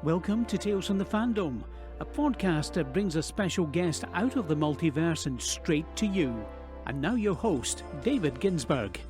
Welcome to Tales from the Fandom, a podcast that brings a special guest out of the multiverse and straight to you. And now your host, David Ginsburg.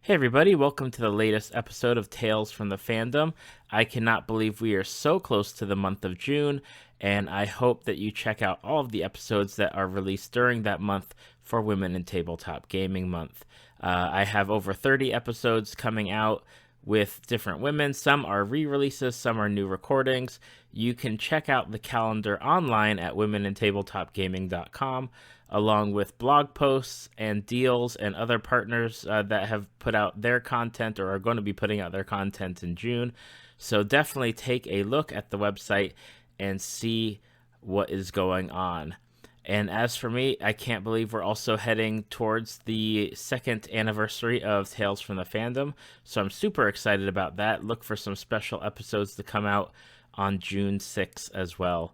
Hey everybody, welcome to the latest episode of Tales from the Fandom. I cannot believe we are so close to the month of June, and I hope that you check out all of the episodes that are released during that month for Women in Tabletop Gaming Month. I have over 30 episodes coming out with different women. Some are re-releases, some are new recordings. You can check out the calendar online at womenintabletopgaming.com, along with blog posts and deals and other partners that have put out their content or are going to be putting out their content in June. So definitely take a look at the website and see what is going on. And as for me, I can't believe we're also heading towards the second anniversary of Tales from the Fandom, so I'm super excited about that. Look for some special episodes to come out on June 6th as well.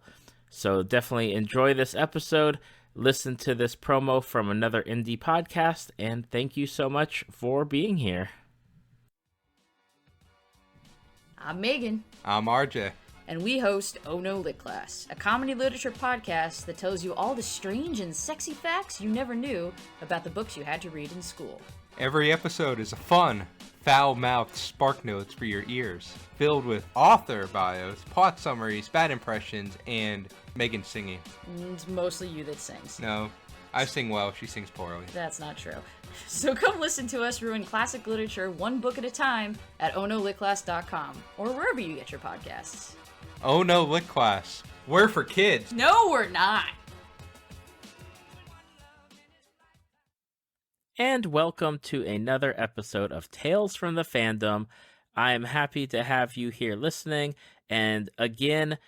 So definitely enjoy this episode, listen to this promo from another indie podcast, and thank you so much for being here. I'm Megan. I'm RJ. And we host Oh No Lit Class, a comedy literature podcast that tells you all the strange and sexy facts you never knew about the books you had to read in school. Every episode is a fun, foul-mouthed spark notes for your ears, filled with author bios, plot summaries, bad impressions, and Megan singing. It's mostly you that sings. No, I sing well, she sings poorly. That's not true. So come listen to us ruin classic literature one book at a time at ohnolitclass.com or wherever you get your podcasts. Oh No Lit Class. We're for kids. No, we're not. And welcome to another episode of Tales from the Fandom. I am happy to have you here listening. And again,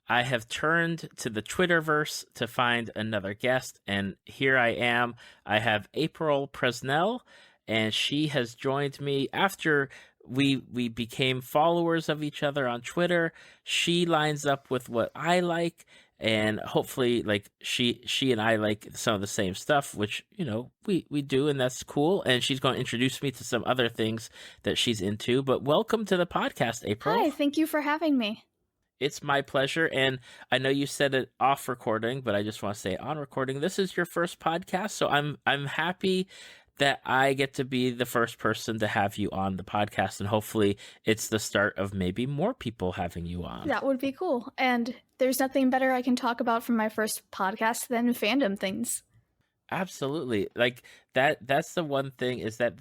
I have turned to the Twitterverse to find another guest. And here I am. I have April Presnell, and she has joined me after we became followers of each other on Twitter. She lines up with what I like, and hopefully like she and I like some of the same stuff, which, you know, we do, and that's cool. And she's going to introduce me to some other things that she's into. But welcome to the podcast, April. Hi, thank you for having me. It's my pleasure, and I know you said it off recording, but I just want to say on recording, this is your first podcast, so I'm happy that I get to be the first person to have you on the podcast, and hopefully it's the start of maybe more people having you on. That would be cool. And there's nothing better I can talk about from my first podcast than fandom things. Absolutely. Like that's the one thing, is that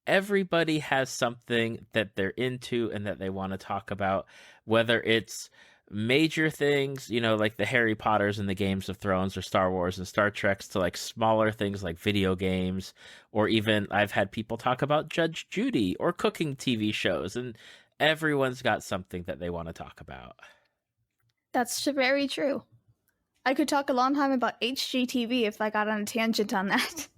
everybody has something that they're into and that they want to talk about, whether it's major things, you know, like the Harry Potters and the Games of Thrones or Star Wars and Star Treks, to like smaller things like video games, or even I've had people talk about Judge Judy or cooking TV shows, and everyone's got something that they want to talk about. That's very true. I could talk a long time about HGTV if I got on a tangent on that.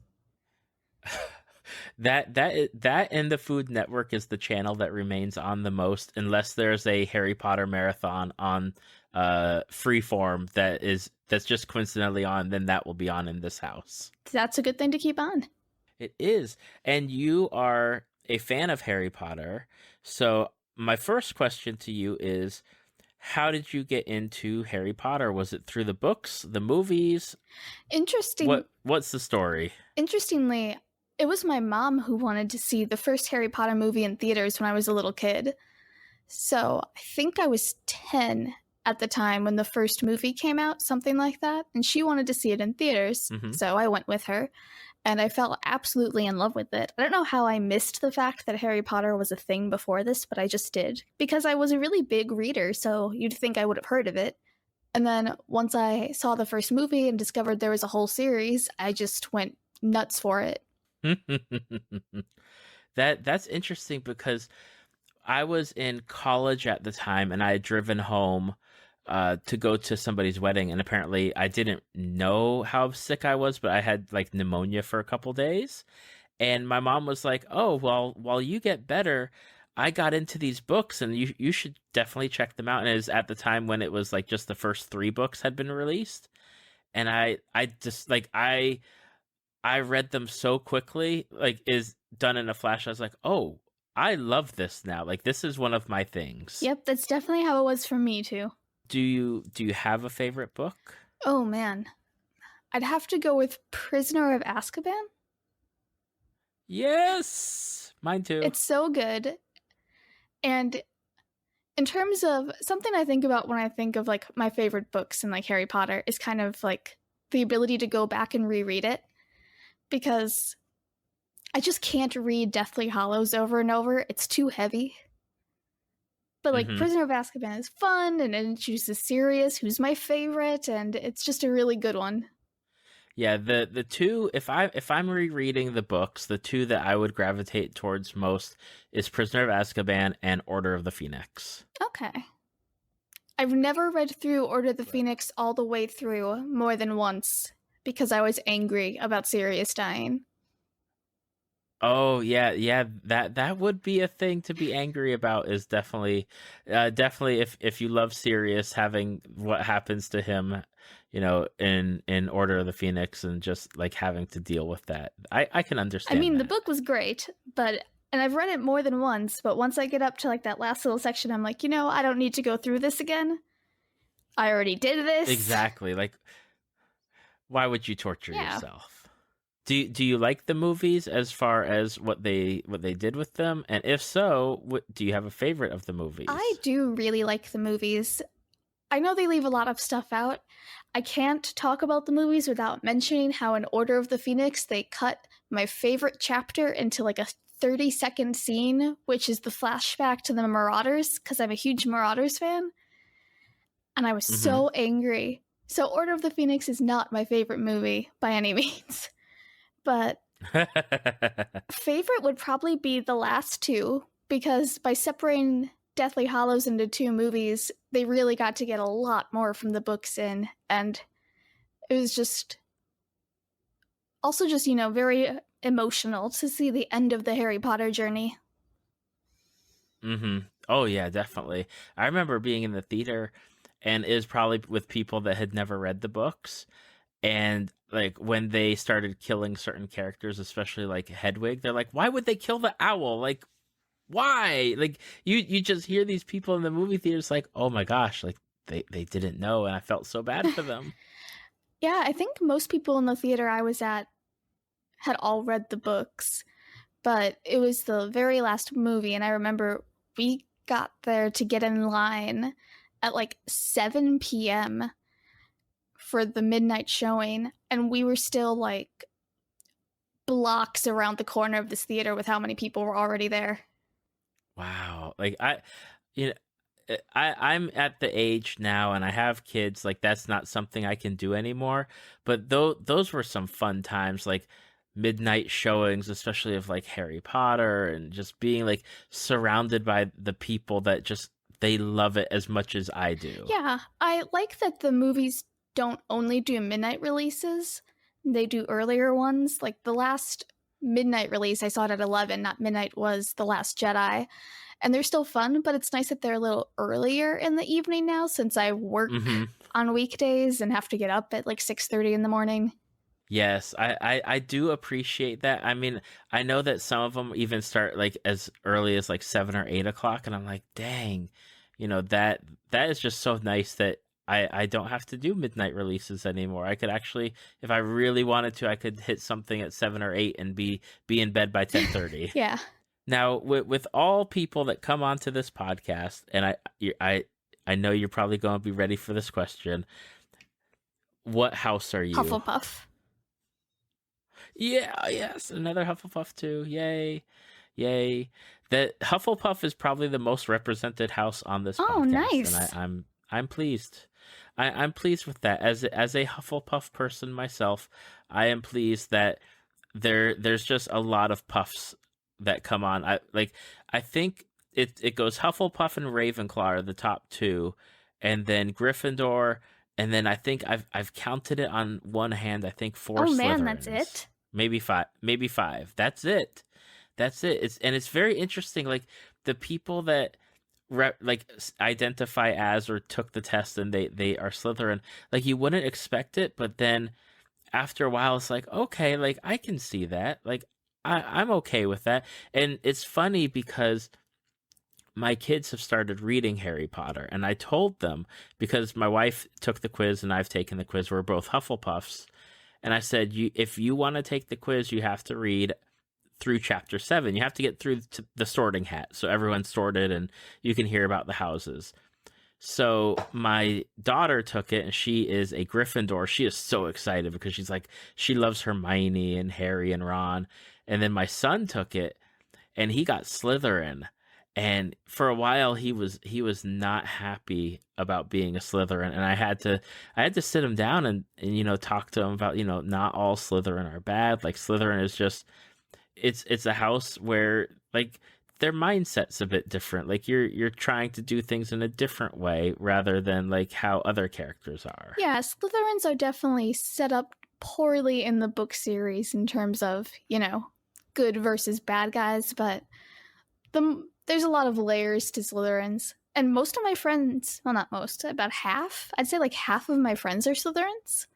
That and the Food Network is the channel that remains on the most, unless there's a Harry Potter marathon on Freeform that's just coincidentally on, then that will be on in this house. That's a good thing to keep on. It is. And you are a fan of Harry Potter. So my first question to you is, how did you get into Harry Potter? Was it through the books, the movies? What's the story? Interestingly, it was my mom who wanted to see the first Harry Potter movie in theaters when I was a little kid. So I think I was 10 at the time when the first movie came out, something like that. And she wanted to see it in theaters. Mm-hmm. So I went with her, and I fell absolutely in love with it. I don't know how I missed the fact that Harry Potter was a thing before this, but I just did. Because I was a really big reader, so you'd think I would have heard of it. And then once I saw the first movie and discovered there was a whole series, I just went nuts for it. That's interesting, because I was in college at the time, and I had driven home to go to somebody's wedding, and apparently I didn't know how sick I was, but I had like pneumonia for a couple days, and my mom was like, "Oh, well, while you get better, I got into these books, and you should definitely check them out." And it was at the time when it was like just the first 3 books had been released, and I just like I read them so quickly, like is done in a flash. I was like, oh, I love this now. Like, this is one of my things. Yep, that's definitely how it was for me too. Do you have a favorite book? Oh man. I'd have to go with Prisoner of Azkaban. Yes, mine too. It's so good. And in terms of something I think about when I think of like my favorite books and like Harry Potter is kind of like the ability to go back and reread it, because I just can't read Deathly Hallows over and over. It's too heavy. But like Prisoner of Azkaban is fun, and it introduces Sirius, who's my favorite, and it's just a really good one. Yeah, the two, if I'm rereading the books, the two that I would gravitate towards most is Prisoner of Azkaban and Order of the Phoenix. Okay. I've never read through Order of the Phoenix all the way through more than once because I was angry about Sirius dying. Oh yeah, that would be a thing to be angry about. Is definitely if you love Sirius, having what happens to him, in Order of the Phoenix, and just like having to deal with that. I can understand. I mean, the that. book was great, and I've read it more than once, but once I get up to like that last little section, I'm like, I don't need to go through this again. I already did this. Exactly. Like, why would you torture yourself? Do you like the movies as far as what they did with them? And if so, do you have a favorite of the movies? I do really like the movies. I know they leave a lot of stuff out. I can't talk about the movies without mentioning how in Order of the Phoenix they cut my favorite chapter into like a 30-second scene, which is the flashback to the Marauders, because I'm a huge Marauders fan. And I was so angry. So Order of the Phoenix is not my favorite movie by any means. But favorite would probably be the last two, because by separating Deathly Hallows into two movies, they really got to get a lot more from the books in, and it was just also just, very emotional to see the end of the Harry Potter journey. Oh yeah, definitely. I remember being in the theater, and it was probably with people that had never read the books. And like when they started killing certain characters, especially like Hedwig, they're like, why would they kill the owl? Like, why? Like you just hear these people in the movie theaters like, oh my gosh, like they didn't know, and I felt so bad for them. Yeah, I think most people in the theater I was at had all read the books, but it was the very last movie, and I remember we got there to get in line at like 7 p.m. for the midnight showing, and we were still like blocks around the corner of this theater with how many people were already there. Wow. Like I'm at the age now, and I have kids, like that's not something I can do anymore, but those were some fun times, like midnight showings, especially of like Harry Potter, and just being like surrounded by the people that just they love it as much as I do. Yeah, I like that the movies don't only do midnight releases, they do earlier ones. Like the last midnight release, I saw it at 11, not midnight, was The Last Jedi. And they're still fun, but it's nice that they're a little earlier in the evening now, since I work on weekdays and have to get up at like 6:30 in the morning. Yes, I do appreciate that. I mean, I know that some of them even start like as early as like 7 or 8 o'clock, and I'm like, dang, that is just so nice that I don't have to do midnight releases anymore. I could actually, if I really wanted to, I could hit something at 7 or 8 and be in bed by 10:30. Yeah. Now, with all people that come onto this podcast, and I know you're probably going to be ready for this question. What house are you? Hufflepuff. Yeah, yes, another Hufflepuff too. Yay. That Hufflepuff is probably the most represented house on this podcast. Oh, nice. And I'm pleased. I'm pleased with that. As a Hufflepuff person myself, I am pleased that there's just a lot of puffs that come on. I think it goes Hufflepuff and Ravenclaw are the top two, and then Gryffindor, and then I think I've counted it on one hand. I think 4 Slytherins. Man, that's it. Maybe five. That's it. It's very interesting. Like the people that identify as or took the test and they are Slytherin. Like you wouldn't expect it, but then after a while, it's like, okay, like I can see that. Like I'm okay with that. And it's funny because my kids have started reading Harry Potter, and I told them, because my wife took the quiz and I've taken the quiz. We're both Hufflepuffs. And I said, if you want to take the quiz, you have to read through chapter 7. You have to get through to the sorting hat, so everyone's sorted and you can hear about the houses. So my daughter took it, and she is a Gryffindor. She is so excited because she's like, she loves Hermione and Harry and Ron. And then my son took it, and he got Slytherin. And for a while he was not happy about being a Slytherin, and I had to sit him down and talk to him about, not all Slytherin are bad. Like, Slytherin is just, it's a house where, like, their mindset's a bit different. Like, you're trying to do things in a different way rather than like how other characters are. Yeah, Slytherins are definitely set up poorly in the book series in terms of, good versus bad guys, but there's a lot of layers to Slytherins. And most of my friends, well, not most, about half, I'd say like half of my friends are Slytherins.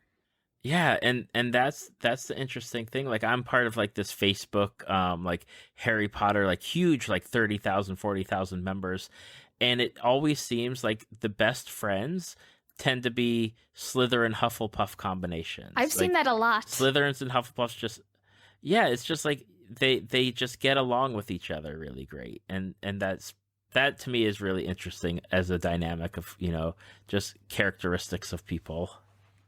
Yeah, and that's the interesting thing. Like, I'm part of like this Facebook like Harry Potter, like huge, like 30,000, 40,000 members, and it always seems like the best friends tend to be Slytherin Hufflepuff combinations. I've seen that a lot. Slytherins and Hufflepuffs just, yeah, it's just like they just get along with each other really great, and that to me is really interesting as a dynamic of, just characteristics of people.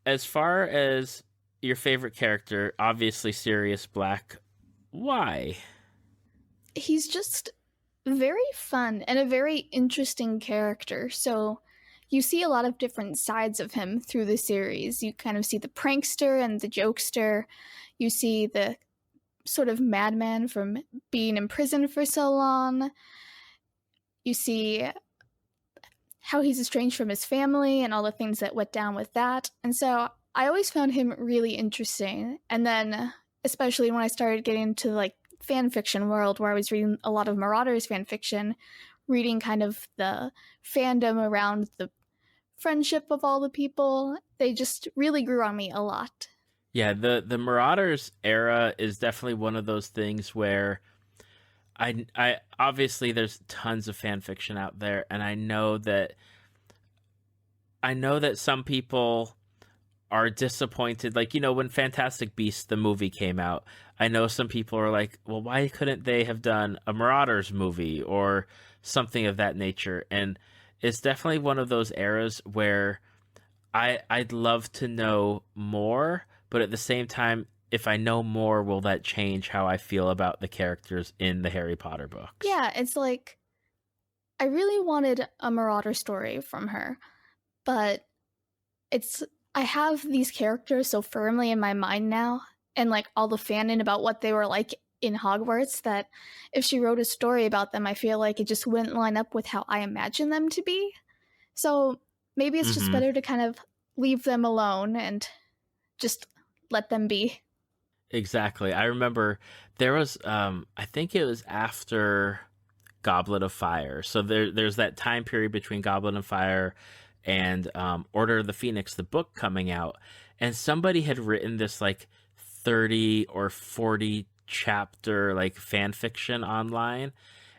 As far as your favorite character, obviously Sirius Black. Why? He's just very fun and a very interesting character. So you see a lot of different sides of him through the series. You kind of see the prankster and the jokester. You see the sort of madman from being in prison for so long. You see how he's estranged from his family and all the things that went down with that. And so I always found him really interesting. And then, especially when I started getting into like fan fiction world, where I was reading a lot of Marauders fan fiction, reading kind of the fandom around the friendship of all the people, they just really grew on me a lot. Yeah, the Marauders era is definitely one of those things where I obviously there's tons of fan fiction out there, and I know that some people are disappointed. Like, when Fantastic Beasts the movie came out, I know some people are like, well, why couldn't they have done a Marauders movie or something of that nature? And it's definitely one of those eras where I'd love to know more, but at the same time, if I know more, will that change how I feel about the characters in the Harry Potter books? Yeah, it's like, I really wanted a Marauder story from her, but I have these characters so firmly in my mind now, and like all the fanon about what they were like in Hogwarts, that if she wrote a story about them, I feel like it just wouldn't line up with how I imagine them to be. So maybe it's just better to kind of leave them alone and just let them be. Exactly. I remember there was, I think it was after Goblet of Fire. So there's that time period between Goblet of Fire and Order of the Phoenix, the book coming out. And somebody had written this like 30 or 40 chapter like fan fiction online.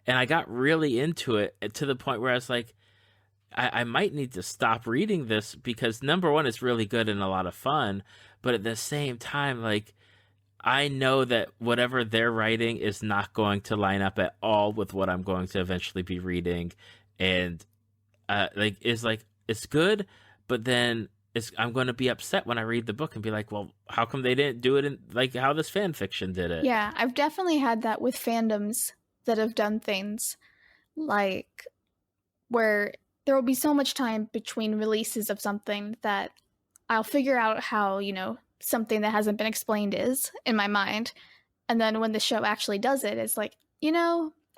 And I got really into it to the point where I was like, I might need to stop reading this, because number one, it's really good and a lot of fun. But at the same time, like, I know that whatever they're writing is not going to line up at all with what I'm going to eventually be reading. And it's good, but then I'm going to be upset when I read the book and be like, well, how come they didn't do it in like how this fan fiction did it? Yeah, I've definitely had that with fandoms that have done things like where there will be so much time between releases of something that I'll figure out how, something that hasn't been explained is in my mind. And then when the show actually does it, it's like,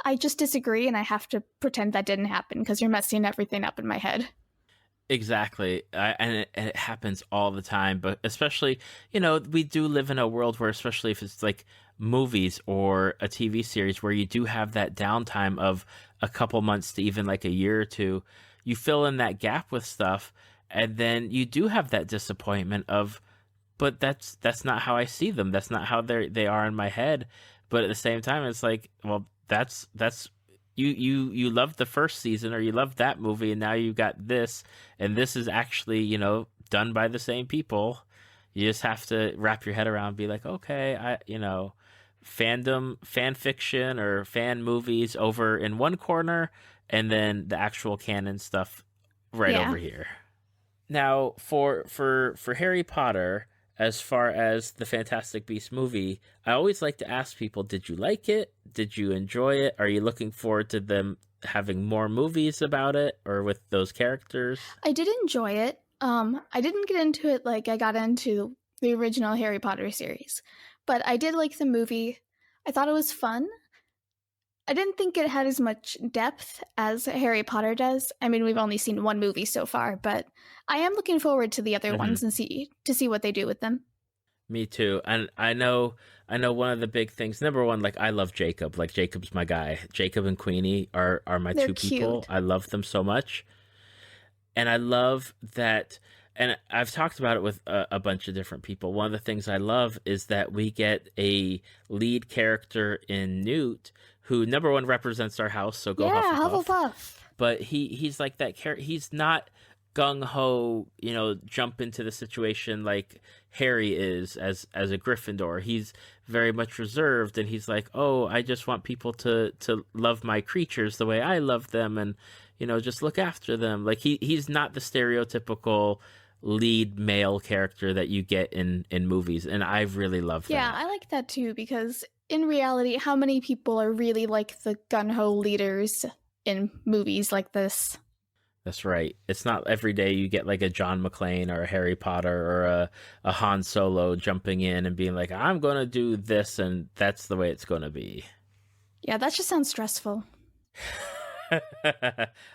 I just disagree, and I have to pretend that didn't happen because you're messing everything up in my head. Exactly. And it happens all the time. But especially, we do live in a world where, especially if it's like movies or a TV series where you do have that downtime of a couple months to even like a year or two, you fill in that gap with stuff. And then you do have that disappointment of, but that's not how I see them. That's not how they are in my head. But at the same time, it's like, well, that's you loved the first season, or you loved that movie, and now you got this, and this is actually, done by the same people. You just have to wrap your head around and be like, okay, fandom, fan fiction or fan movies over in one corner, and then the actual canon stuff right over here. Now, for Harry Potter, as far as the Fantastic Beasts movie, I always like to ask people, did you like it? Did you enjoy it? Are you looking forward to them having more movies about it or with those characters? I did enjoy it. I didn't get into it like I got into the original Harry Potter series, but I did like the movie. I thought it was fun. I didn't think it had as much depth as Harry Potter does. I mean, we've only seen one movie so far, but I am looking forward to the other ones and see what they do with them. Me too. And I know one of the big things, number one, like, I love Jacob. Like, Jacob's my guy. Jacob and Queenie are my They're two cute. people. I love them so much. And I love that, and I've talked about it with a bunch of different people. One of the things I love is that we get a lead character in Newt who, number one, represents our house, so go Hufflepuff. Hufflepuff. But he's like that character. He's not gung-ho, jump into the situation like Harry is as a Gryffindor. He's very much reserved, and he's like, oh, I just want people to love my creatures the way I love them, and just look after them. Like, he's not the stereotypical lead male character that you get in movies, and I really love that. Yeah, I like that too, because in reality, how many people are really like the gung-ho leaders in movies like this? That's right. It's not every day you get like a John McClane or a Harry Potter or a Han Solo jumping in and being like, I'm going to do this, and that's the way it's going to be. Yeah, that just sounds stressful.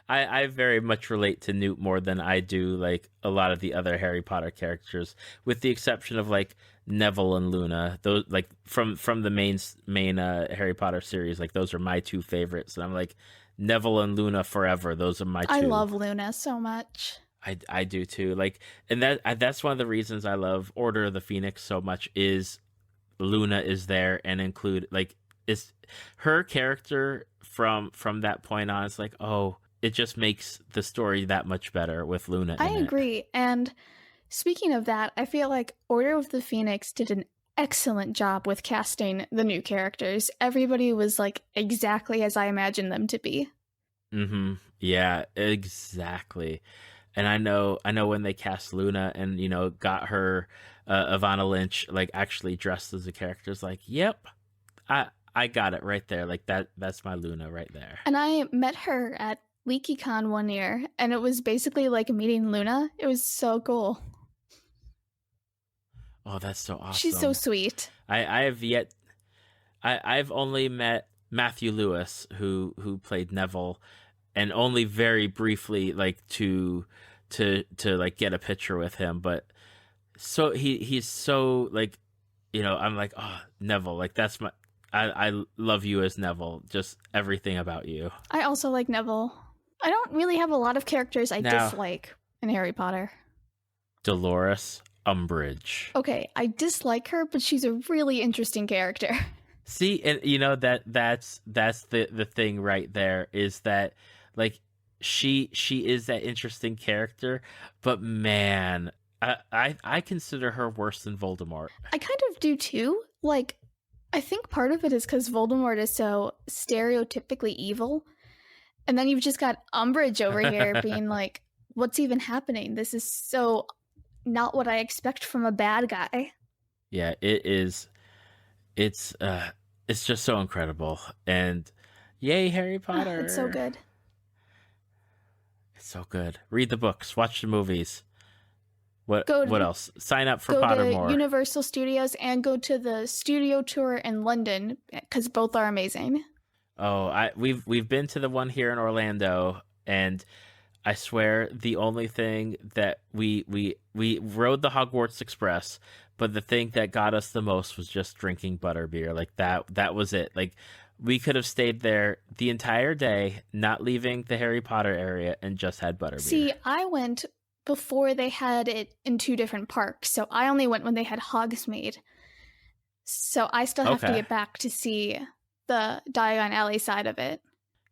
I very much relate to Newt more than I do like a lot of the other Harry Potter characters, with the exception of like Neville and Luna. Those, like, from the main Harry Potter series, like, those are my two favorites, and I'm like, Neville and Luna forever. Those are my two. I love Luna so much. I do too. Like, and that's one of the reasons I love Order of the Phoenix so much, is Luna is there, and include, like, is her character from that point on. It's like, oh, it just makes the story that much better with Luna. I agree. And speaking of that, I feel like Order of the Phoenix did an excellent job with casting the new characters. Everybody was like exactly as I imagined them to be. Yeah, exactly. And I know when they cast Luna and got her Ivana Lynch like actually dressed as a character, it's like, yep, I got it right there. Like, that's my Luna right there. And I met her at LeakyCon one year, and it was basically like meeting Luna. It was so cool. Oh, that's so awesome. She's so sweet. I've only met Matthew Lewis, who played Neville, and only very briefly, like, to like get a picture with him. But so he's so, like, I'm like, oh, Neville, like, that's my, I love you as Neville, just everything about you. I also like Neville. I don't really have a lot of characters I dislike in Harry Potter. Dolores Umbridge. Okay, I dislike her, but she's a really interesting character. See, and that's the thing right there, is that, like, she is that interesting character, but man, I consider her worse than Voldemort. I kind of do too. Like, I think part of it is because Voldemort is so stereotypically evil, and then you've just got Umbridge over here being like, what's even happening? This is so not what I expect from a bad guy. Yeah, it is. It's just so incredible, and yay, Harry Potter! It's so good. It's so good. Read the books, watch the movies. What else? Sign up for Pottermore. Go to Universal Studios and go to the studio tour in London, because both are amazing. Oh, we've been to the one here in Orlando, and I swear the only thing that we rode the Hogwarts Express, but the thing that got us the most was just drinking butterbeer. Like, that was it. Like, we could have stayed there the entire day, not leaving the Harry Potter area, and just had butterbeer. See, I went before they had it in two different parks, so I only went when they had Hogsmeade. So I still have to Okay. get back to see the Diagon Alley side of it.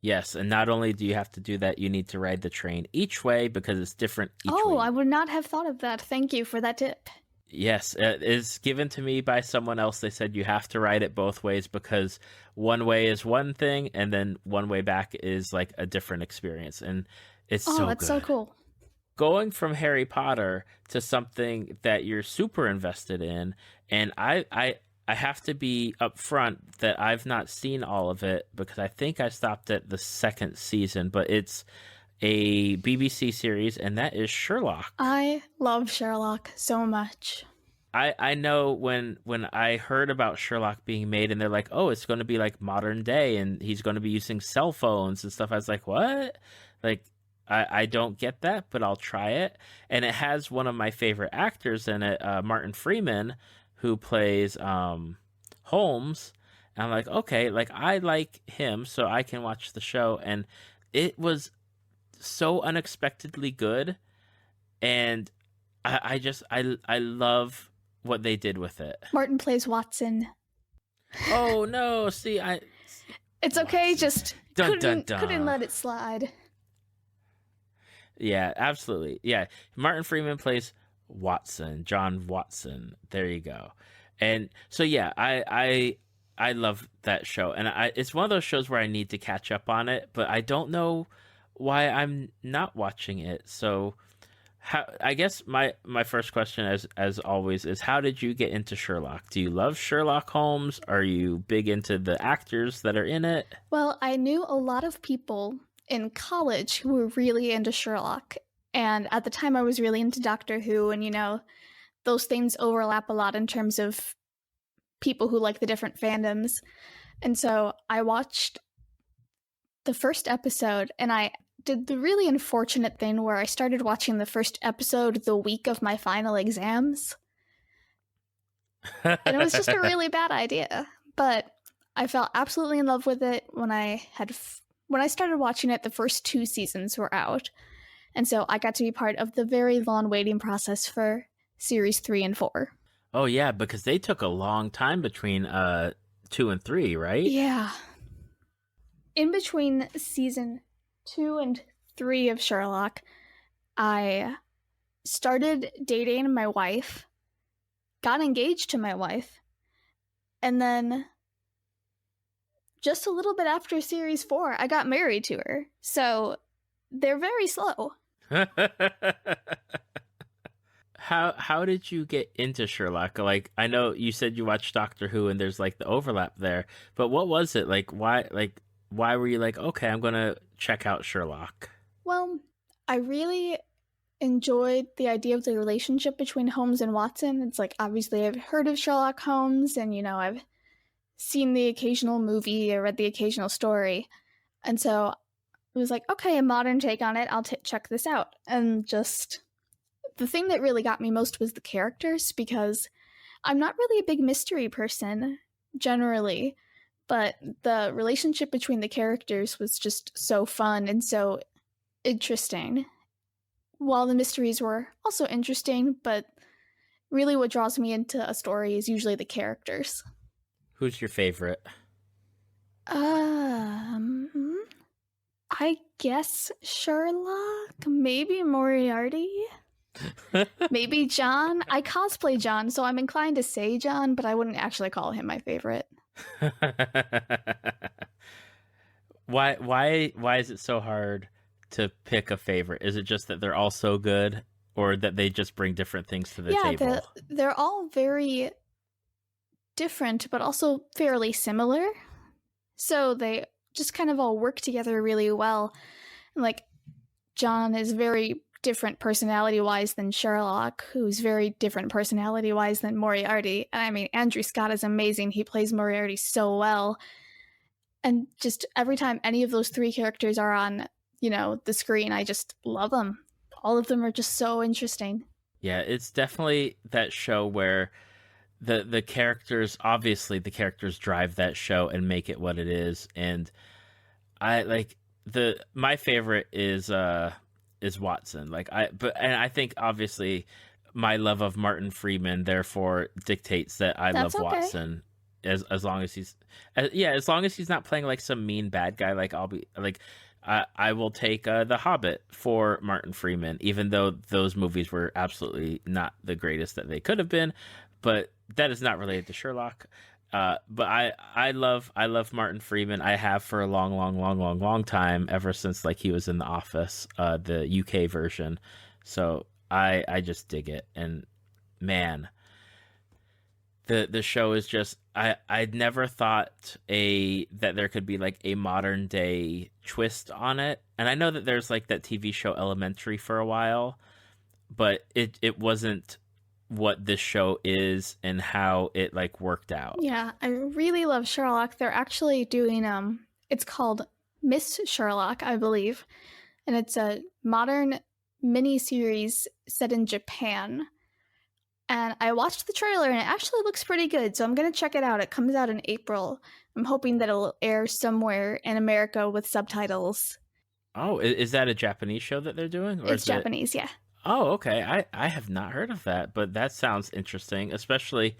Yes, and not only do you have to do that, you need to ride the train each way because it's different each Oh, way. I would not have thought of that. Thank you for that tip. Yes, it is given to me by someone else. They said you have to ride it both ways because one way is one thing and then one way back is like a different experience. And it's Oh, so that's good. so cool. Going from Harry Potter to something that you're super invested in, and I have to be upfront that I've not seen all of it because I think I stopped at the second season, but it's a BBC series, and that is Sherlock. I love Sherlock so much. I know when I heard about Sherlock being made and they're like, oh, it's going to be like modern day and he's going to be using cell phones and stuff. I was like, what? Like, I don't get that, but I'll try it. And it has one of my favorite actors in it, Martin Freeman, who plays Holmes. And I'm like, okay, like I like him, so I can watch the show. And it was so unexpectedly good. And I love what they did with it. Martin plays Watson. Oh no! See, It's okay, just Dun, couldn't dun, dun. let it slide. Yeah, absolutely. Yeah, Martin Freeman plays Watson, John Watson. There you go. And so yeah, I love that show, and it's one of those shows where I need to catch up on it, but I don't know why I'm not watching it. So. I guess my first question, as always, is how did you get into Sherlock? Do you love Sherlock Holmes? Are you big into the actors that are in it? Well, I knew a lot of people in college who were really into Sherlock. And at the time, I was really into Doctor Who. And, those things overlap a lot in terms of people who like the different fandoms. And so I watched the first episode and I did the really unfortunate thing where I started watching the first episode the week of my final exams. And it was just a really bad idea. But I fell absolutely in love with it when I started watching it. The first 2 seasons were out. And so I got to be part of the very long waiting process for series 3 and 4. Oh yeah, because they took a long time between 2 and 3, right? Yeah. In between season 2 and 3 of Sherlock, I started dating my wife, got engaged to my wife, and then just a little bit after series 4, I got married to her. So they're very slow. How did you get into Sherlock? Like, I know you said you watched Doctor Who and there's like the overlap there, but what was it? Like, why were you like, okay, I'm going to check out Sherlock? Well, I really enjoyed the idea of the relationship between Holmes and Watson. It's like, obviously, I've heard of Sherlock Holmes and, I've seen the occasional movie or read the occasional story. And so it was like, okay, a modern take on it. I'll check this out. And just the thing that really got me most was the characters, because I'm not really a big mystery person generally. But the relationship between the characters was just so fun and so interesting. While the mysteries were also interesting, but really what draws me into a story is usually the characters. Who's your favorite? I guess Sherlock, maybe Moriarty, maybe John. I cosplay John, so I'm inclined to say John, but I wouldn't actually call him my favorite. Why is it so hard to pick a favorite? Is it just that they're all so good, or that they just bring different things to the table? They're all very different, but also fairly similar. So they just kind of all work together really well. Like, John is very different personality-wise than Sherlock, who's very different personality-wise than Moriarty. And I mean, Andrew Scott is amazing. He plays Moriarty so well. And just every time any of those 3 characters are on, the screen, I just love them. All of them are just so interesting. Yeah, it's definitely that show where the characters, obviously the characters drive that show and make it what it is. And I like my favorite is Watson. And I think obviously my love of Martin Freeman therefore dictates that I That's love okay. Watson. As long as he's as long as he's not playing like some mean bad guy, like I'll be like I will take The Hobbit for Martin Freeman, even though those movies were absolutely not the greatest that they could have been. But that is not related to Sherlock. But I love Martin Freeman. I have for a long time, ever since like he was in The Office, the UK version. So I just dig it, and man, the show is just I'd never thought that there could be like a modern day twist on it. And I know that there's like that TV show Elementary for a while, but it wasn't what this show is and how it like worked out. Yeah, I really love Sherlock. They're actually doing it's called Miss Sherlock, I believe. And it's a modern mini-series set in Japan. And I watched the trailer and it actually looks pretty good, so I'm going to check it out. It comes out in April. I'm hoping that it'll air somewhere in America with subtitles. Oh, is that a Japanese show that they're doing? Or It's Japanese, yeah. Oh, okay. I have not heard of that, but that sounds interesting, especially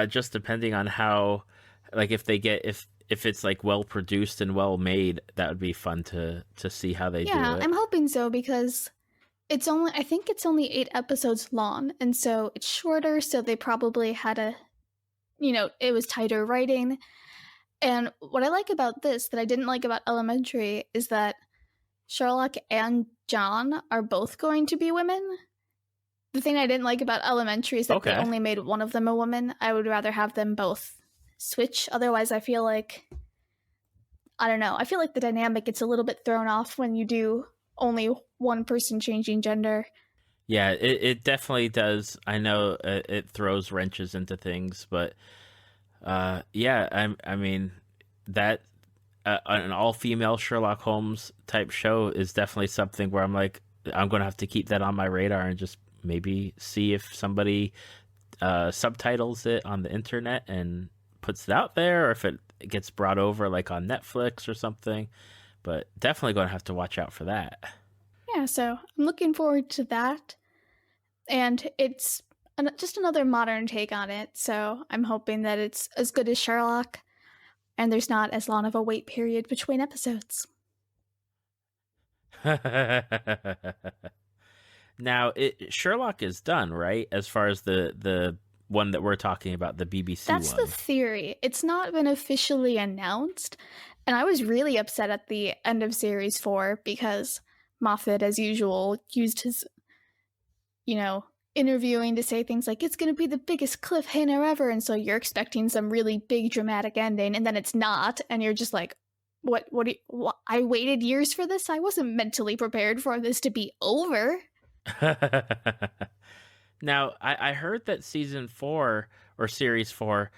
just depending on how, like, if it's like well produced and well made, that would be fun to see how they do it. Yeah, I'm hoping so, because I think it's only 8 episodes long, and so it's shorter, so they probably had it was tighter writing. And what I like about this that I didn't like about Elementary is that Sherlock and John are both going to be women. The thing I didn't like about Elementary is that they only made one of them a woman. I would rather have them both switch. Otherwise, I feel like, I don't know, I feel like the dynamic gets a little bit thrown off when you do only one person changing gender. Yeah, it definitely does. I know it throws wrenches into things, but yeah, I mean that an all-female Sherlock Holmes type show is definitely something where I'm like, I'm going to have to keep that on my radar and just maybe see if somebody subtitles it on the internet and puts it out there, or if it gets brought over like on Netflix or something. But definitely going to have to watch out for that. Yeah, so I'm looking forward to that. And it's just another modern take on it, so I'm hoping that it's as good as Sherlock, and there's not as long of a wait period between episodes. Now, Sherlock is done, right? As far as the one that we're talking about, the BBC That's one. the theory. It's not been officially announced, and I was really upset at the end of Series 4 because Moffat, as usual, used his, interviewing to say things like, it's going to be the biggest cliffhanger ever, and so you're expecting some really big dramatic ending, and then it's not, and you're just like, what I waited years for this? I wasn't mentally prepared for this to be over. Now, I heard that season 4 or series 4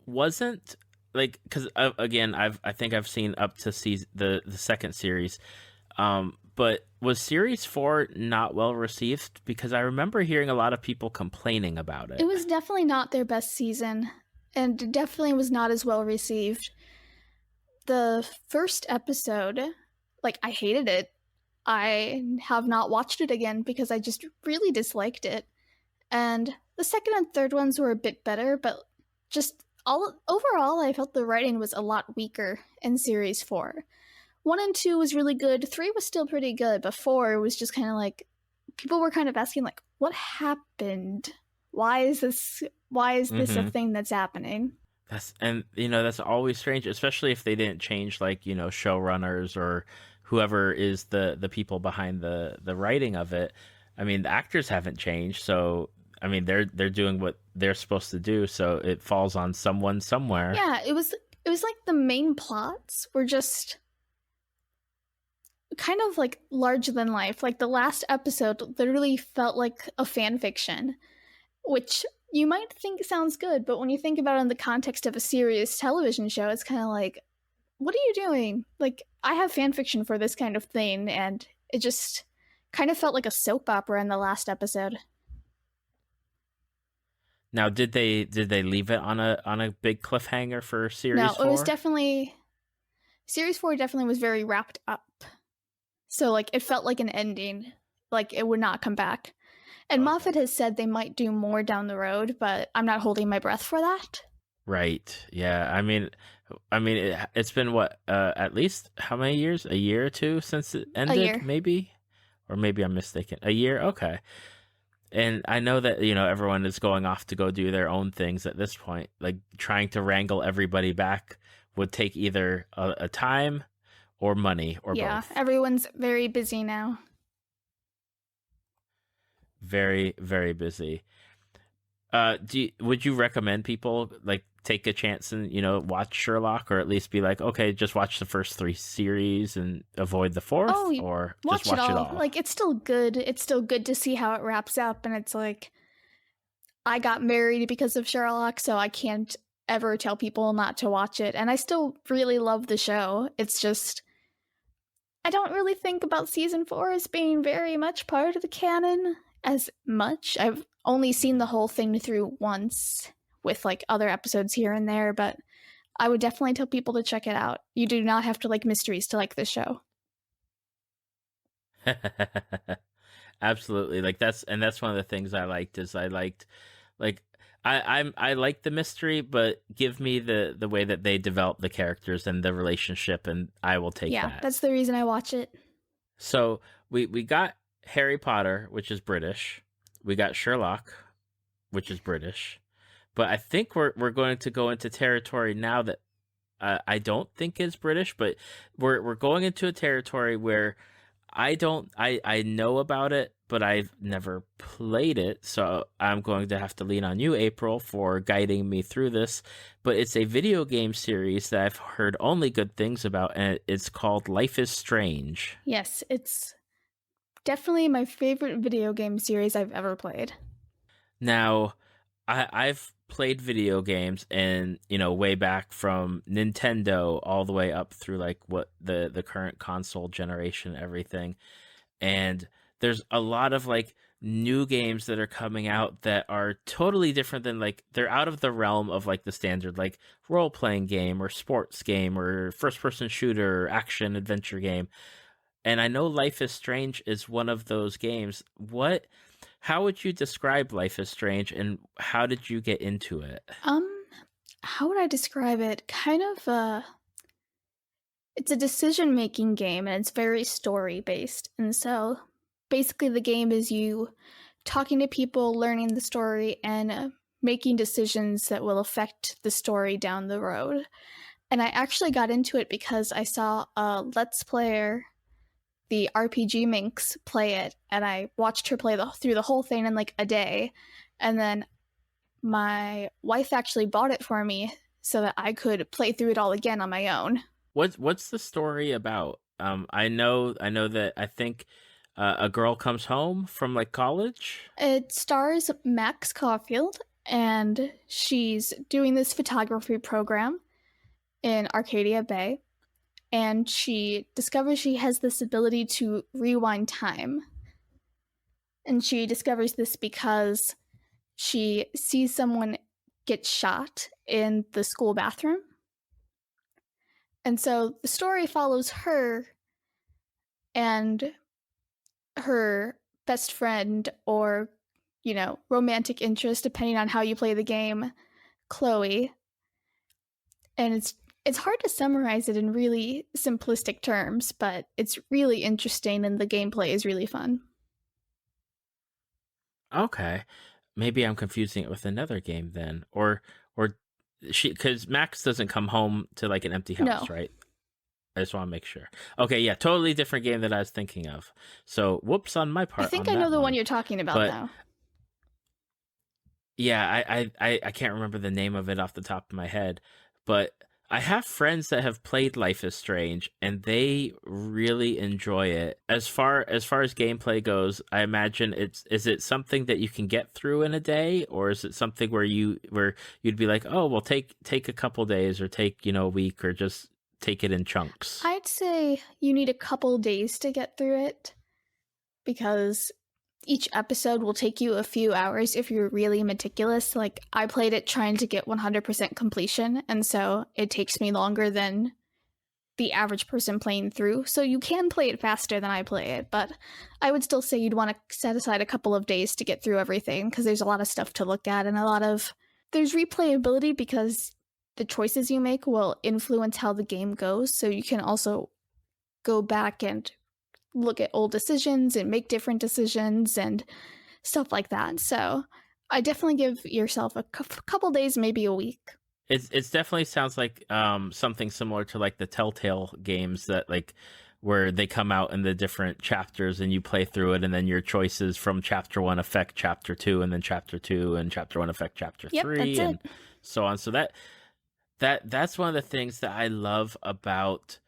wasn't like, because again, I think I've seen up to the second series, but was series 4 not well received? Because I remember hearing a lot of people complaining about it. It was definitely not their best season, and it definitely was not as well received. The first episode, I hated it. I have not watched it again because I just really disliked it. And the second and third ones were a bit better, but just overall, I felt the writing was a lot weaker in Series 4. 1 and 2 was really good, 3 was still pretty good, but 4 was just kind of like, people were kind of asking, like, what happened? Why is this a thing that's happening? That's always strange, especially if they didn't change, showrunners or whoever is the people behind the writing of it. I mean, the actors haven't changed, so I mean, they're doing what they're supposed to do, so it falls on someone somewhere. Yeah, it was like the main plots were just kind of like larger than life. Like the last episode literally felt like a fan fiction, which you might think sounds good, but when you think about it in the context of a serious television show, it's kind of like, what are you doing? Like, I have fan fiction for this kind of thing, and it just kind of felt like a soap opera in the last episode. Now, did they leave it on a big cliffhanger for series 4? No, it was definitely series 4 definitely was very wrapped up. So it felt like an ending, like it would not come back. And Okay. Moffat has said they might do more down the road, but I'm not holding my breath for that. Right. Yeah. It's been what, at least how many years? A year or two since it ended, year. maybe? Or maybe I'm mistaken. A year? Okay. And I know that, everyone is going off to go do their own things at this point. Like trying to wrangle everybody back would take either a time or money or both. Everyone's very busy now. Very, very busy. Would you recommend people like take a chance and watch Sherlock, or at least be like, okay, just watch the first 3 series and avoid the 4th, or just watch it all? Like, it's still good. It's still good to see how it wraps up, and it's like, I got married because of Sherlock, so I can't ever tell people not to watch it, and I still really love the show. It's just, I don't really think about season 4 as being very much part of the canon as much. I've only seen the whole thing through once with like other episodes here and there, but I would definitely tell people to check it out. You do not have to like mysteries to like this show. Absolutely. That's one of the things I liked I like the mystery, but give me the way that they develop the characters and the relationship, and I will take that. Yeah, that's the reason I watch it. So we got Harry Potter, which is British. We got Sherlock, which is British. But I think we're going to go into territory now that I don't think is British, but we're going into a territory where I know about it, but I've never played it. So I'm going to have to lean on you, April, for guiding me through this. But it's a video game series that I've heard only good things about, and it's called Life is Strange. Yes, it's definitely my favorite video game series I've ever played. Now, I've played video games, and way back from Nintendo all the way up through like what the current console generation, everything. And there's a lot of like new games that are coming out that are totally different than, like, they're out of the realm of like the standard like role-playing game or sports game or first-person shooter or action adventure game. And I know Life is Strange is one of those games. How would you describe Life is Strange, and how did you get into it? How would I describe it? Kind of it's a decision-making game, and it's very story-based. And so basically the game is you talking to people, learning the story, and making decisions that will affect the story down the road. And I actually got into it because I saw a Let's Player, the RPG Minx, play it, and I watched her play through the whole thing in like a day. And then my wife actually bought it for me so that I could play through it all again on my own. What's the story about? I know that I think a girl comes home from like college. It stars Max Caulfield, and she's doing this photography program in Arcadia Bay. And she discovers she has this ability to rewind time. And she discovers this because she sees someone get shot in the school bathroom. And so the story follows her and her best friend, or, romantic interest, depending on how you play the game, Chloe. And it's hard to summarize it in really simplistic terms, but it's really interesting, and the gameplay is really fun. Okay, maybe I'm confusing it with another game then, or because Max doesn't come home to like an empty house, No. right? I just want to make sure. Okay, yeah, totally different game that I was thinking of. So, whoops on my part. I think I know the one you're talking about now. Yeah, I can't remember the name of it off the top of my head, but I have friends that have played Life is Strange, and they really enjoy it. As far as gameplay goes, I imagine is it something that you can get through in a day, or is it something where you'd be like, oh, well, take a couple days, or take a week, or just take it in chunks? I'd say you need a couple days to get through it, because each episode will take you a few hours if you're really meticulous. Like, I played it trying to get 100% completion, and so it takes me longer than the average person playing through. So you can play it faster than I play it, but I would still say you'd want to set aside a couple of days to get through everything because there's a lot of stuff to look at and there's replayability because the choices you make will influence how the game goes. So you can also go back and look at old decisions and make different decisions and stuff like that. So I definitely give yourself a couple days, maybe a week. It's definitely sounds like something similar to like the Telltale games that like where they come out in the different chapters and you play through it and then your choices from chapter 1 affect chapter 2 and then chapter 2 and chapter 1 affect chapter 3 and so on. So that's one of the things that I love about,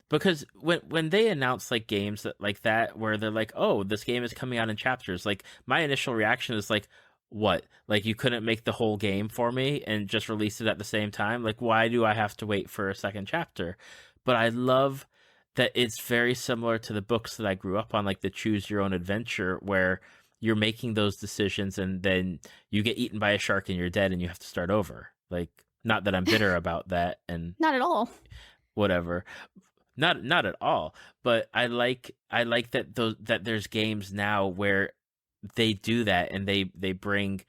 because when they announce like games that like that where they're like, oh, this game is coming out in chapters, like my initial reaction is like, what? Like you couldn't make the whole game for me and just release it at the same time? Like why do I have to wait for a second chapter? But I love that it's very similar to the books that I grew up on, like the Choose Your Own Adventure, where you're making those decisions and then you get eaten by a shark and you're dead and you have to start over. Like, not that I'm bitter about that and not at all. Whatever. Not at all. But I like that there's games now where they do that and they bring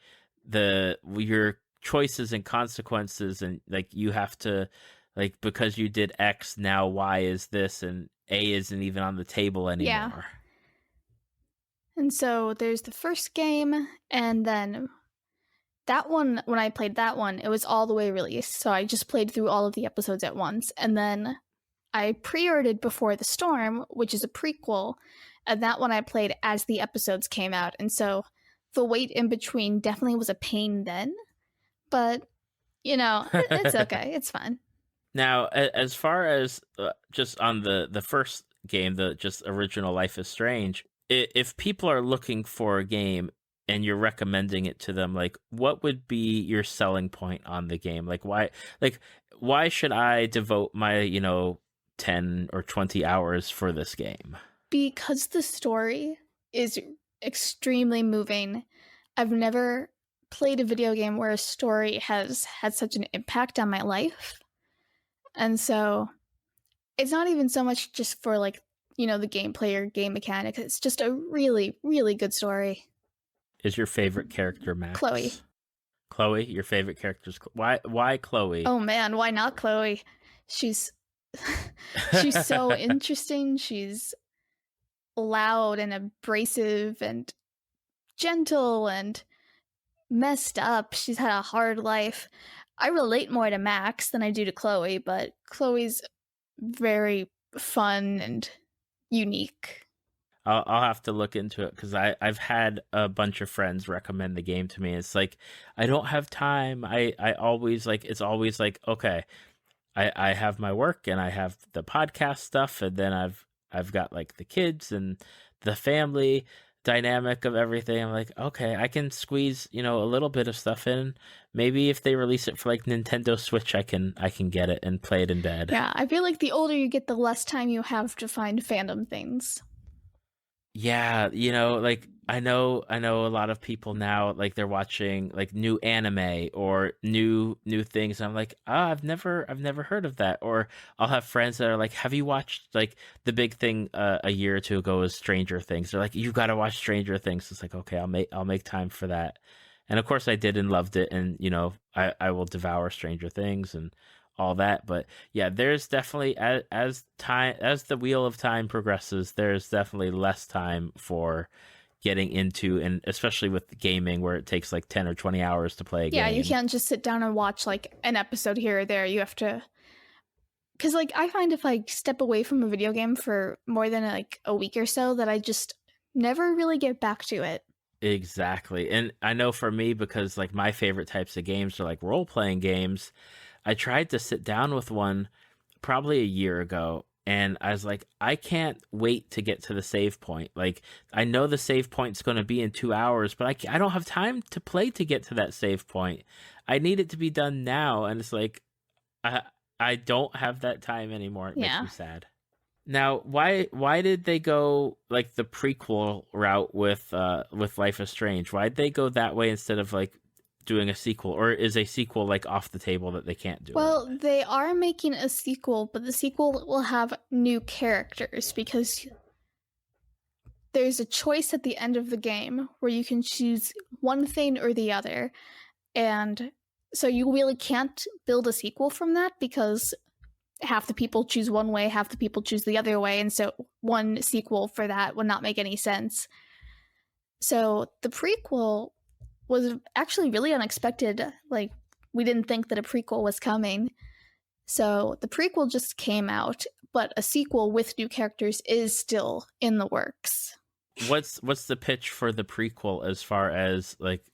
your choices and consequences and like you have to, like, because you did X, now Y is this, and A isn't even on the table anymore. Yeah. And so there's the first game, and then that one, when I played that one, it was all the way released. So I just played through all of the episodes at once. And then I pre-ordered Before the Storm, which is a prequel, and that one I played as the episodes came out. And so the wait in between definitely was a pain then. But, it's okay. It's fine. Now, as far as just on the first game, the just original Life is Strange, if people are looking for a game and you're recommending it to them, like, what would be your selling point on the game? Like, why should I devote my, 10 or 20 hours for this game? Because the story is extremely moving. I've never played a video game where a story has had such an impact on my life. And so it's not even so much just for like, the gameplay or game mechanics. It's just a really, really good story. Is your favorite character Max? Chloe. Chloe, your favorite character is why Chloe? Oh man, why not Chloe? She's she's so interesting. She's loud and abrasive and gentle and messed up. She's had a hard life. I relate more to Max than I do to Chloe, but Chloe's very fun and unique. I'll have to look into it because I've had a bunch of friends recommend the game to me. It's like, I don't have time. I always like, it's always like, okay, I have my work and I have the podcast stuff, and then I've got like the kids and the family dynamic of everything. I'm like, okay, I can squeeze, a little bit of stuff in. Maybe if they release it for like Nintendo Switch, I can get it and play it in bed. Yeah, I feel like the older you get, the less time you have to find fandom things. Yeah, like I know a lot of people now, like they're watching like new anime or new things. And I'm like, I've never heard of that. Or I'll have friends that are like, have you watched, like, the big thing a year or two ago was Stranger Things? They're like, you got to watch Stranger Things. It's like, okay, I'll make time for that. And of course I did and loved it. And I will devour Stranger Things and all that. But yeah, there's definitely, as the wheel of time progresses, there's definitely less time for getting into, and especially with gaming where it takes like 10 or 20 hours to play a game. Yeah, you can't just sit down and watch like an episode here or there. You have to, because like I find if I step away from a video game for more than like a week or so, that I just never really get back to it. Exactly. And I know for me, because like my favorite types of games are like role-playing games, I tried to sit down with one probably a year ago, and I was like, I can't wait to get to the save point. Like, I know the save point's going to be in 2 hours, but I don't have time to play to get to that save point. I need it to be done now, and it's like, I don't have that time anymore. It makes me sad. Now, why did they go like the prequel route with Life is Strange? Why'd they go that way instead of like doing a sequel, or is a sequel like off the table that they can't do? Well, they are making a sequel, but the sequel will have new characters because there's a choice at the end of the game where you can choose one thing or the other. And so you really can't build a sequel from that because half the people choose one way, half the people choose the other way. And so one sequel for that would not make any sense. So the prequel was actually really unexpected. Like, we didn't think that a prequel was coming. So the prequel just came out, but a sequel with new characters is still in the works. What's the pitch for the prequel as far as, like,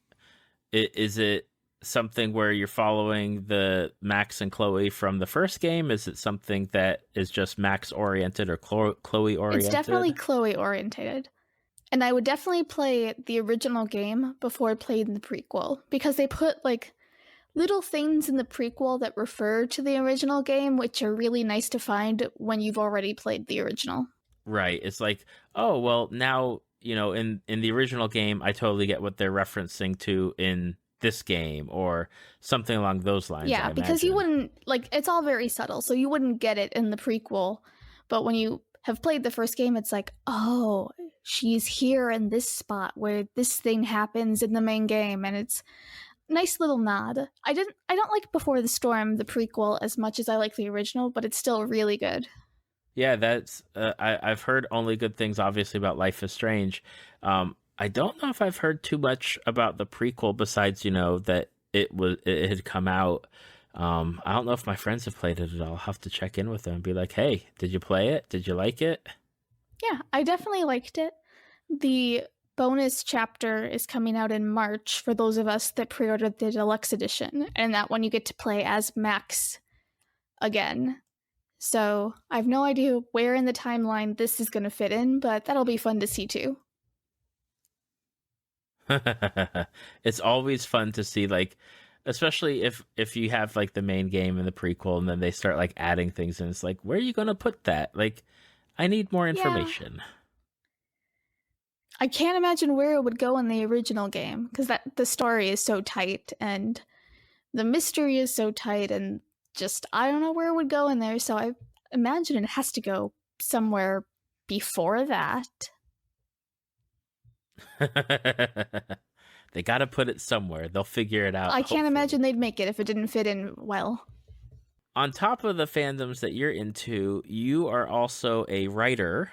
is it something where you're following the Max and Chloe from the first game? Is it something that is just Max oriented or Chloe oriented? It's definitely Chloe oriented. And I would definitely play the original game before I played the prequel, because they put like little things in the prequel that refer to the original game, which are really nice to find when you've already played the original. Right. It's like, oh, well, now, you know, in the original game, I totally get what they're referencing to in this game, or something along those lines. Yeah, because you wouldn't, like, it's all very subtle, so you wouldn't get it in the prequel. But when you have played the first game, it's like, oh, she's here in this spot where this thing happens in the main game, and it's a nice little nod. I don't like Before the Storm, the prequel, as much as I like the original, but it's still really good. Yeah, that's I've heard only good things, obviously, about Life is Strange. I don't know if I've heard too much about the prequel besides, you know, that it had come out. I don't know if my friends have played it at all. I'll have to check in with them and be like, hey, did you play it? Did you like it? Yeah, I definitely liked it. The bonus chapter is coming out in March for those of us that pre-ordered the deluxe edition, and that one you get to play as Max again. So I have no idea where in the timeline this is going to fit in, but that'll be fun to see too. It's always fun to see, like, especially if you have like the main game and the prequel, and then they start like adding things, and it's like, where are you going to put that? Like, I need more information. Yeah. I can't imagine where it would go in the original game, because the story is so tight and the mystery is so tight, and just, I don't know where it would go in there, so I imagine it has to go somewhere before that. They got to put it somewhere. They'll figure it out. I can't imagine they'd make it if it didn't fit in well. On top of the fandoms that you're into, you are also a writer.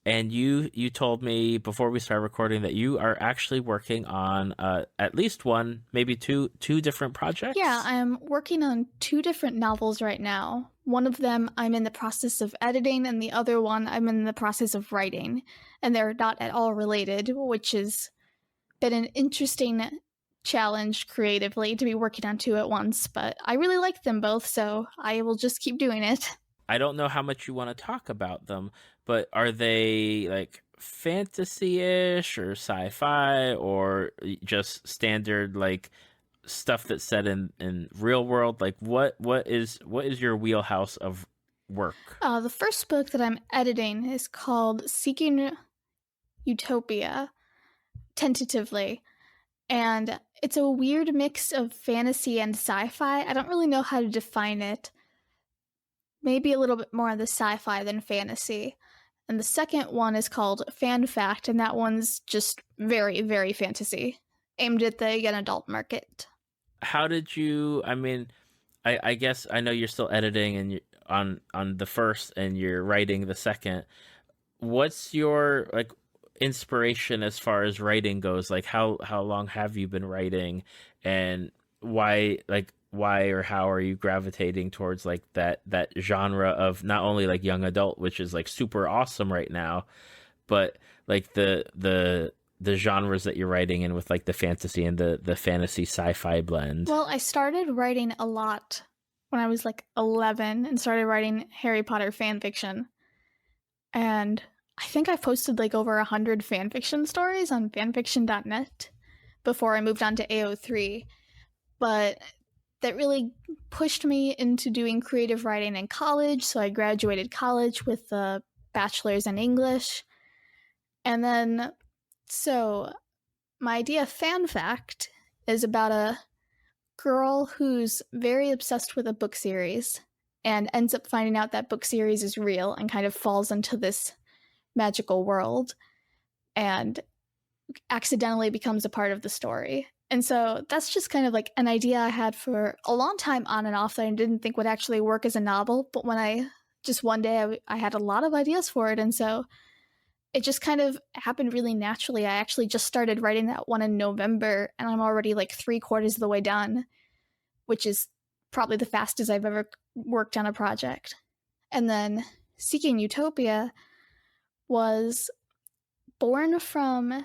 And you told me before we started recording that you are actually working on at least one, maybe two different projects? Yeah, I'm working on 2 different novels right now. One of them I'm in the process of editing, and the other one I'm in the process of writing. And they're not at all related, which has been an interesting challenge creatively to be working on 2 at once. But I really like them both, so I will just keep doing it. I don't know how much you want to talk about them, but are they like fantasy-ish or sci-fi, or just standard like stuff that's set in real world? Like what is your wheelhouse of work? The first book that I'm editing is called Seeking Utopia, tentatively. And it's a weird mix of fantasy and sci-fi. I don't really know how to define it. Maybe a little bit more of the sci-fi than fantasy. And the second one is called Fan Fact, and that one's just very, very fantasy, aimed at the young adult market. How did you, I mean, I guess I know you're still editing and on the first, and you're writing the second. What's your like inspiration as far as writing goes? Like how long have you been writing, and why or how are you gravitating towards like that genre of not only like young adult, which is like super awesome right now, but like the genres that you're writing in with like the fantasy and the fantasy sci-fi blend? Well, I started writing a lot when I was like 11 and started writing Harry Potter fan fiction. And I think I posted like over 100 fanfiction stories on fanfiction.net before I moved on to AO3. But that really pushed me into doing creative writing in college. So I graduated college with a bachelor's in English. And then, so my idea of Fan Fact is about a girl who's very obsessed with a book series and ends up finding out that book series is real and kind of falls into this magical world and accidentally becomes a part of the story. And so that's just kind of like an idea I had for a long time on and off that I didn't think would actually work as a novel. But when one day I had a lot of ideas for it. And so it just kind of happened really naturally. I actually just started writing that one in November, and I'm already like 3/4 of the way done, which is probably the fastest I've ever worked on a project. And then Seeking Utopia was born from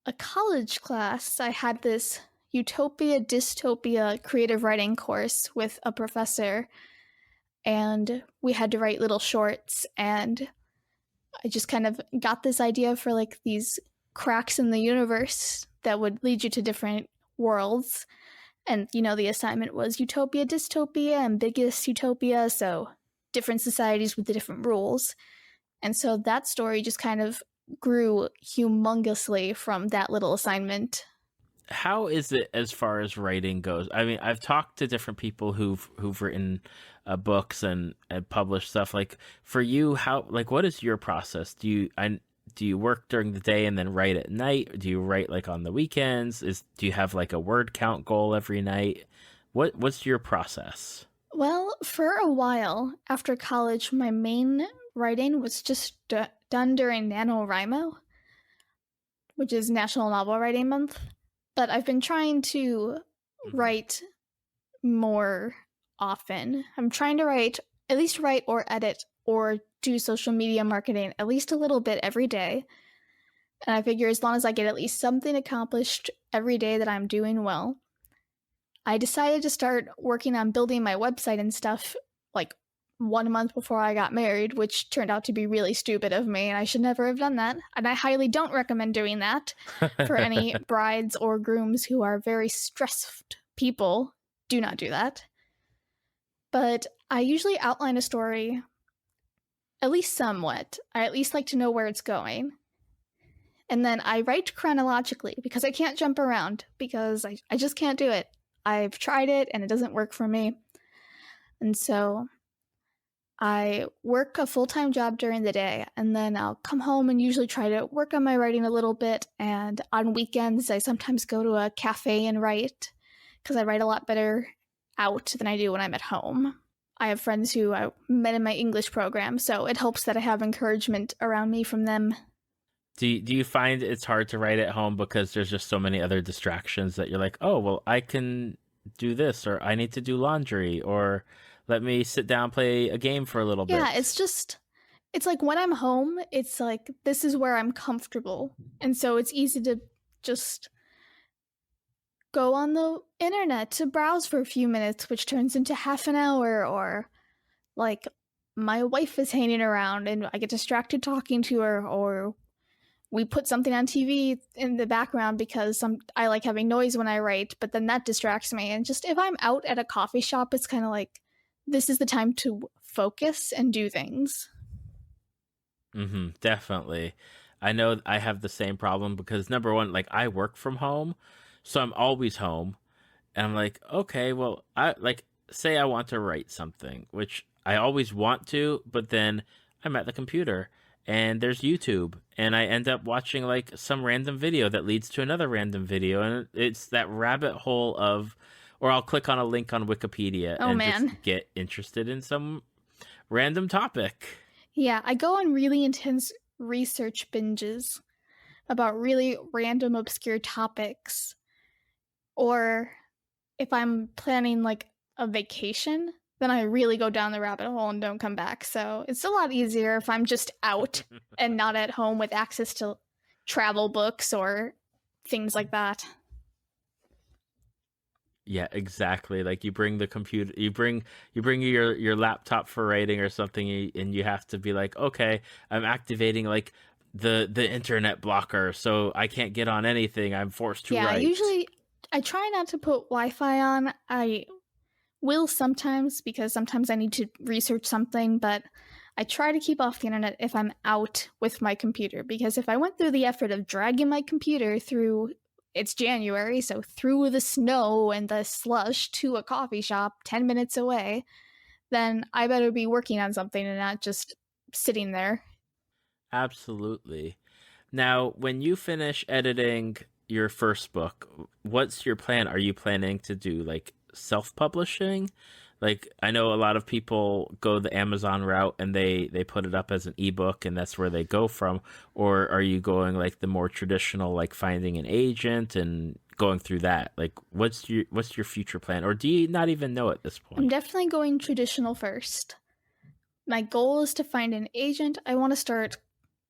a college class. I had this utopia dystopia creative writing course with a professor, and we had to write little shorts, and I just kind of got this idea for like these cracks in the universe that would lead you to different worlds. And the assignment was utopia dystopia, ambiguous utopia, so different societies with the different rules. And so that story just kind of grew humongously from that little assignment. How is it as far as writing goes? I mean, I've talked to different people who've written books and published stuff. Like for you, what is your process? Do you work during the day and then write at night? Or do you write like on the weekends? Do you have like a word count goal every night? What's your process? Well, for a while after college, my main writing was just done during NaNoWriMo, which is National Novel Writing Month. But I've been trying to write more often. I'm trying to at least write or edit or do social media marketing at least a little bit every day. And I figure as long as I get at least something accomplished every day that I'm doing well. I decided to start working on building my website and stuff like 1 month before I got married, which turned out to be really stupid of me, and I should never have done that. And I highly don't recommend doing that for any brides or grooms who are very stressed people. Do not do that. But I usually outline a story, at least somewhat. I at least like to know where it's going. And then I write chronologically because I can't jump around, because I just can't do it. I've tried it and it doesn't work for me. And so I work a full-time job during the day, and then I'll come home and usually try to work on my writing a little bit. And on weekends, I sometimes go to a cafe and write, because I write a lot better out than I do when I'm at home. I have friends who I met in my English program, so it helps that I have encouragement around me from them. Do you find it's hard to write at home because there's just so many other distractions that you're like, oh, well, I can do this, or I need to do laundry, or let me sit down, play a game for a little bit? Yeah, it's like when I'm home, it's like this is where I'm comfortable. And so it's easy to just go on the internet to browse for a few minutes, which turns into half an hour, or like my wife is hanging around and I get distracted talking to her, or we put something on TV in the background because I like having noise when I write, but then that distracts me. And just if I'm out at a coffee shop, it's kind of like, this is the time to focus and do things. Definitely. I know I have the same problem because number one, like I work from home, so I'm always home. And I'm like, okay, well, say I want to write something, which I always want to, but then I'm at the computer and there's YouTube, and I end up watching like some random video that leads to another random video, and it's that rabbit hole of, or I'll click on a link on Wikipedia just get interested in some random topic. Yeah, I go on really intense research binges about really random obscure topics. Or if I'm planning like a vacation, then I really go down the rabbit hole and don't come back. So it's a lot easier if I'm just out and not at home with access to travel books or things like that. Yeah, exactly. Like you bring the computer, you bring your laptop for writing or something, and you have to be like, okay, I'm activating like the internet blocker, so I can't get on anything. I'm forced to write. Yeah, usually I try not to put Wi-Fi on. I will sometimes, because sometimes I need to research something, but I try to keep off the internet if I'm out with my computer, because if I went through the effort of dragging my computer through it's January, so through the snow and the slush to a coffee shop 10 minutes away, then I better be working on something and not just sitting there. Absolutely. Now, when you finish editing your first book, what's your plan? Are you planning to do like self-publishing? Like, I know a lot of people go the Amazon route and they put it up as an ebook and that's where they go from. Or are you going like the more traditional, like finding an agent and going through that? Like, what's your future plan? Or do you not even know at this I'm point? definitely going traditional first. My goal is to find an agent. I want to start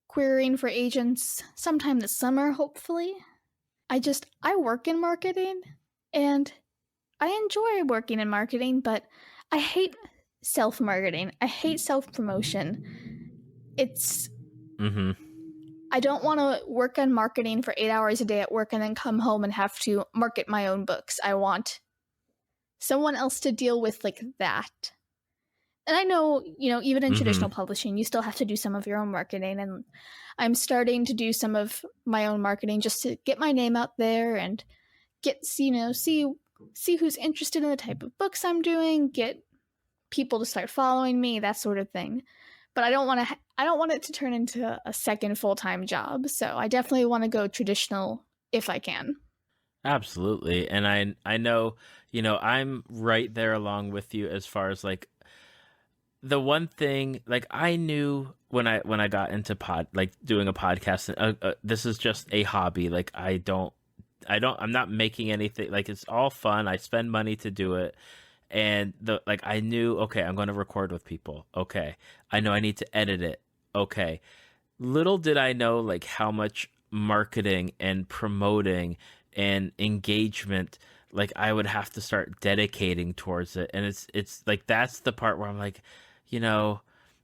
querying for agents sometime this summer, hopefully. I work in marketing, and I enjoy working in marketing, but I hate self-marketing. I hate self-promotion. Mm-hmm. I don't want to work on marketing for 8 hours a day at work and then come home and have to market my own books. I want someone else to deal with like that. And I know, even in traditional publishing, you still have to do some of your own marketing. And I'm starting to do some of my own marketing just to get my name out there and see who's interested in the type of books I'm doing, get people to start following me, that sort of thing. But I don't want it to turn into a second full-time job. So I definitely want to go traditional if I can. Absolutely. And I know, I'm right there along with you as far as like the one thing, like I knew when I got into doing a podcast, this is just a hobby. Like I'm not making anything, like it's all fun. I spend money to do it. And I knew, okay, I'm going to record with people. Okay. I know I need to edit it. Okay. Little did I know like how much marketing and promoting and engagement like I would have to start dedicating towards it. And it's like that's the part where I'm like,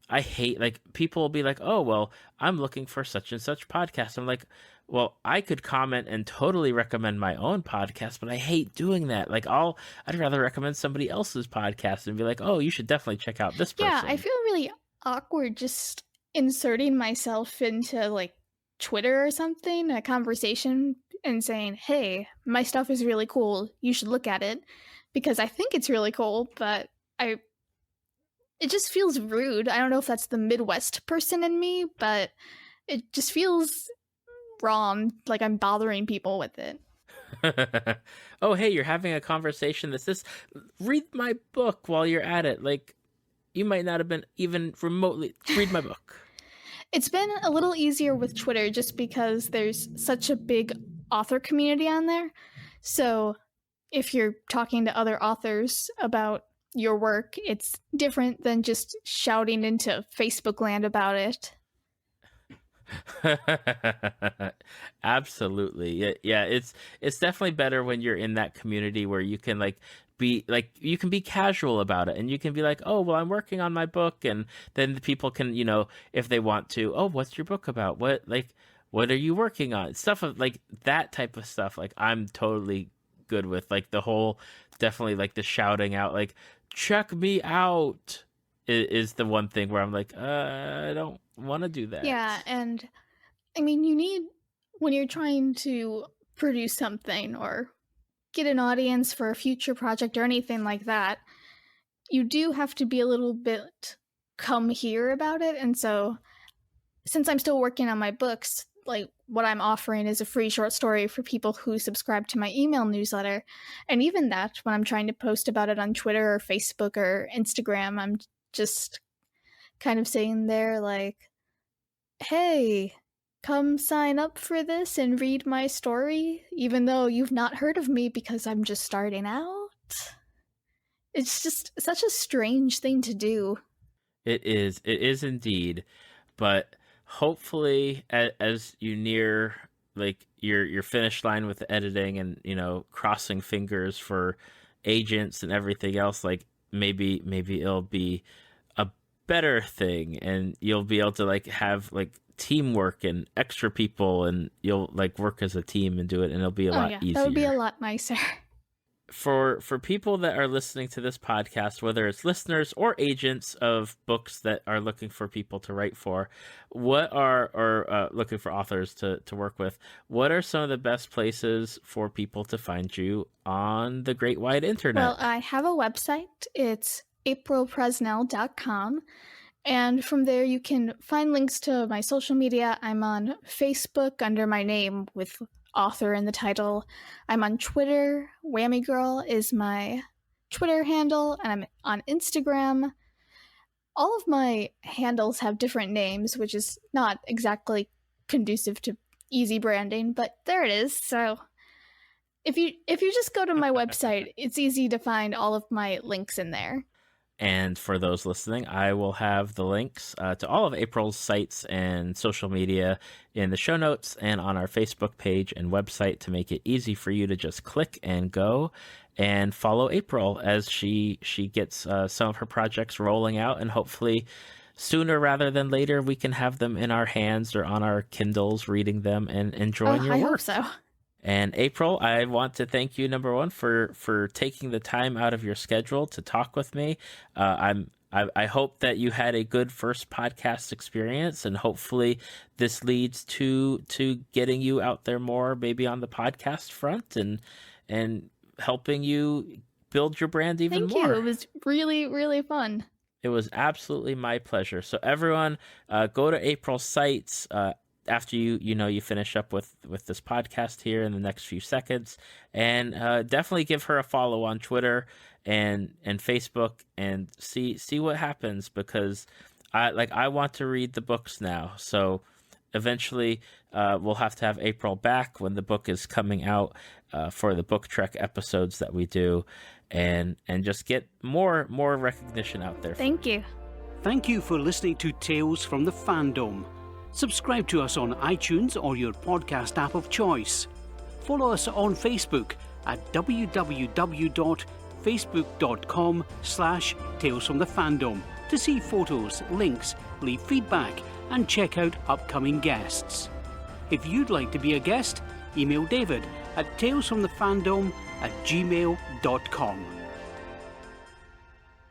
I hate, like, people will be like, oh, well, I'm looking for such and such podcast. I'm like, well, I could comment and totally recommend my own podcast, but I hate doing that. Like, I'd rather recommend somebody else's podcast and be like, oh, you should definitely check out this person. Yeah, I feel really awkward just inserting myself into like Twitter or something, a conversation, and saying, hey, my stuff is really cool. You should look at it, because I think it's really cool, but it just feels rude. I don't know if that's the Midwest person in me, but it just feels wrong, like I'm bothering people with it. Oh, hey, you're having a conversation that says, read my book while you're at it. Like, you might not have been even remotely, read my book. It's been a little easier with Twitter just because there's such a big author community on there. So if you're talking to other authors about your work, it's different than just shouting into Facebook land about it. Absolutely. Yeah, it's definitely better when you're in that community where you can you can be casual about it and you can be like, oh, well, I'm working on my book, and then the people can, if they want to, oh, what's your book about? What are you working on? Stuff of like that type of stuff. Like, I'm totally good with like the whole, definitely like the shouting out, like, check me out is the one thing where I'm like, I don't want to do that. Yeah, and I mean, you need, when you're trying to produce something or get an audience for a future project or anything like that, you do have to be a little bit come here about it. And so, since I'm still working on my books, like, what I'm offering is a free short story for people who subscribe to my email newsletter. And even that, when I'm trying to post about it on Twitter or Facebook or Instagram, I'm just kind of saying there like, hey, come sign up for this and read my story, even though you've not heard of me because I'm just starting out. It's just such a strange thing to do. It is indeed. But hopefully as you near like your finish line with the editing and crossing fingers for agents and everything else, like maybe it'll be a better thing and you'll be able to like have like teamwork and extra people and you'll like work as a team and do it, and it'll be a lot easier. That would be a lot nicer. for people that are listening to this podcast, whether it's listeners or agents of books that are looking for people to write for, or looking for authors to work with, what are some of the best places for people to find you on the great wide internet? Well, I have a website. It's aprilpresnell.com. And from there, you can find links to my social media. I'm on Facebook under my name with author in the title. I'm on Twitter. Whammy Girl is my Twitter handle. And I'm on Instagram. All of my handles have different names, which is not exactly conducive to easy branding, but there it is. So if you just go to my website, it's easy to find all of my links in there. And for those listening, I will have the links to all of April's sites and social media in the show notes and on our Facebook page and website to make it easy for you to just click and go and follow April as she gets some of her projects rolling out. And hopefully sooner rather than later, we can have them in our hands or on our Kindles, reading them and enjoying your work. I hope so. And April, I want to thank you, number one, for taking the time out of your schedule to talk with me. I hope that you had a good first podcast experience, and hopefully this leads to getting you out there more, maybe on the podcast front, and helping you build your brand even more. Thank you. It was really, really fun. It was absolutely my pleasure. So everyone, go to April's sites after you finish up with this podcast here in the next few seconds, and definitely give her a follow on Twitter and Facebook and see what happens, because I want to read the books now. So eventually we'll have to have April back when the book is coming out for the Book Trek episodes that we do, and just get more recognition out there. Thank you. Thank you for listening to Tales from the Fandom. Subscribe to us on iTunes or your podcast app of choice. Follow us on Facebook at www.facebook.com/talesfromthefandom to see photos, links, leave feedback, and check out upcoming guests. If you'd like to be a guest, email David at talesfromthefandom@gmail.com.